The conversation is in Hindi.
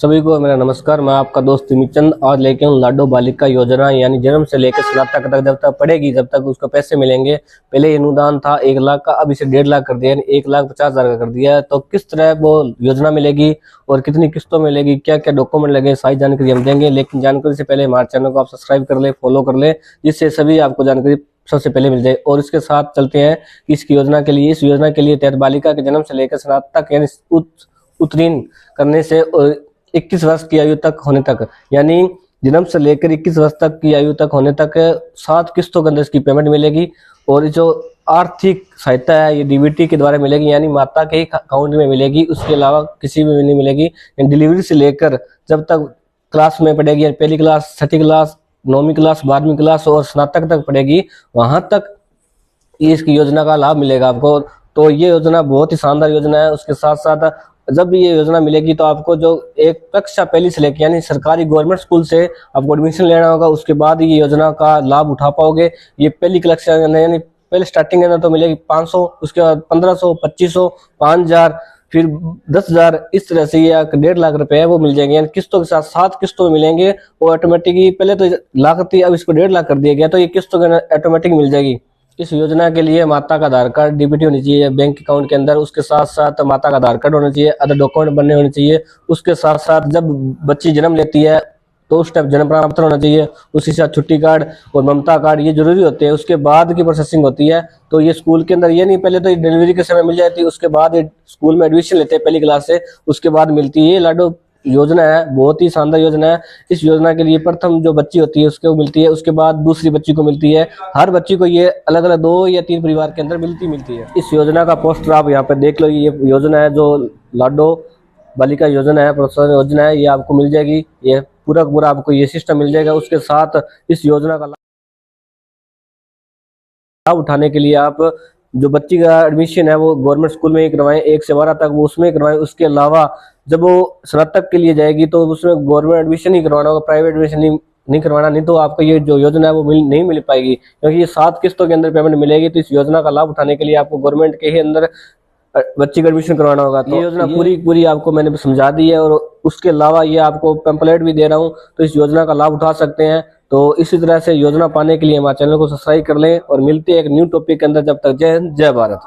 सभी को मेरा नमस्कार। मैं आपका दोस्त मिचंद आज लेके हूँ लाडो बालिका योजना, यानी जन्म से लेकर स्नातक तक जब तक पढ़ेगी जब तक उसको पैसे मिलेंगे। पहले अनुदान था 1 लाख का, अब इसे 1.5 लाख कर दिया, 1,50,000 का कर दिया है। तो किस तरह वो योजना मिलेगी और कितनी किस्तों मिलेगी, क्या क्या डॉक्यूमेंट लगे, सारी जानकारी हम देंगे। लेकिन जानकारी से पहले हमारे चैनल को आप सब्सक्राइब कर ले, फॉलो कर ले, जिससे सभी आपको जानकारी सबसे पहले मिल जाए। और इसके साथ चलते हैं कि इस योजना के लिए तहत बालिका के जन्म से लेकर स्नातक यानी उत्तीर्ण करने से 21 वर्ष की आयु तक होने तक, यानी जन्म से लेकर 21 वर्ष तक की आयु तक होने तक 7 किस्तों के अंदर इसकी पेमेंट मिलेगी। और जो आर्थिक सहायता है ये डीबीटी के द्वारा मिलेगी, यानी माता के ही अकाउंट में मिलेगी, उसके अलावा किसी में नहीं मिलेगी। डिलीवरी से लेकर जब तक क्लास में पढ़ेगी, पहली क्लास, छठी क्लास, 9वीं क्लास, 12वीं क्लास और स्नातक तक पढ़ेगी, वहां तक इसकी योजना का लाभ मिलेगा आपको। तो ये योजना बहुत ही शानदार योजना है। उसके साथ साथ जब ये योजना मिलेगी तो आपको जो एक कक्षा पहली से लेकर यानी सरकारी गवर्नमेंट स्कूल से आपको एडमिशन लेना होगा, उसके बाद ये योजना का लाभ उठा पाओगे। ये पहली कक्षा यानी पहले स्टार्टिंग के अंदर तो मिलेगी 500, उसके बाद 1500, 2500, 5000, फिर 10,000, इस तरह से ये 1.5 लाख रुपए है वो मिल जाएंगे, यानी किस्तों के साथ 7 किस्तों में मिलेंगे। और ऑटोमेटिकली पहले तो लाख थी, अब इसको 1.5 लाख कर दिया गया, तो ये किस्तों के ऑटोमेटिक मिल जाएगी। इस योजना के लिए माता का आधार कार्ड डीबीटी होनी चाहिए बैंक अकाउंट के अंदर, उसके साथ साथ माता का आधार कार्ड होना चाहिए, अदर डॉक्यूमेंट बनने होने चाहिए। उसके साथ साथ जब बच्ची जन्म लेती है तो उस टाइम जन्म प्रमाण पत्र होना चाहिए, उसके साथ छुट्टी कार्ड और ममता कार्ड ये जरूरी होते हैं। उसके बाद की प्रोसेसिंग होती है। तो ये स्कूल के अंदर ये नहीं, पहले तो ये डिलीवरी के समय मिल जाती है, उसके बाद ये स्कूल में एडमिशन लेते हैं पहली क्लास से, उसके बाद मिलती है। ये लाडो योजना है, बहुत ही शानदार योजना है। इस योजना के लिए प्रथम जो बच्ची होती है उसको मिलती है, उसके बाद दूसरी बच्ची को मिलती है। हर बच्ची को ये अलग अलग 2 या 3 परिवार के अंदर मिलती है। इस योजना का पोस्टर आप यहाँ पे देख लो। ये योजना है जो लाडो बालिका योजना है, प्रोत्साहन योजना है, ये आपको मिल जाएगी। ये पूरा आपको ये सिस्टम मिल जाएगा। उसके साथ इस योजना का लाभ उठाने के लिए आप जो बच्ची का एडमिशन है वो गवर्नमेंट स्कूल में ही करवाएं, 1 से 12 तक वो उसमें करवाएं। उसके अलावा जब वो स्नातक के लिए जाएगी तो उसमें गवर्नमेंट एडमिशन ही करवाना होगा, प्राइवेट एडमिशन नहीं करवाना, नहीं तो आपको ये जो योजना है वो नहीं मिल पाएगी, क्योंकि ये 7 किस्तों के अंदर पेमेंट मिलेगी। तो इस योजना का लाभ उठाने के लिए आपको गवर्नमेंट के ही अंदर बच्ची का एडमिशन करवाना होगा। तो ये योजना पूरी आपको मैंने समझा दी है। और उसके अलावा ये आपको पैम्पलेट भी दे रहा हूँ, तो इस योजना का लाभ उठा सकते हैं। तो इसी तरह से योजना पाने के लिए हमारे चैनल को सब्सक्राइब कर लें और मिलते हैं एक न्यू टॉपिक के अंदर। जब तक जय हिंद, जय भारत।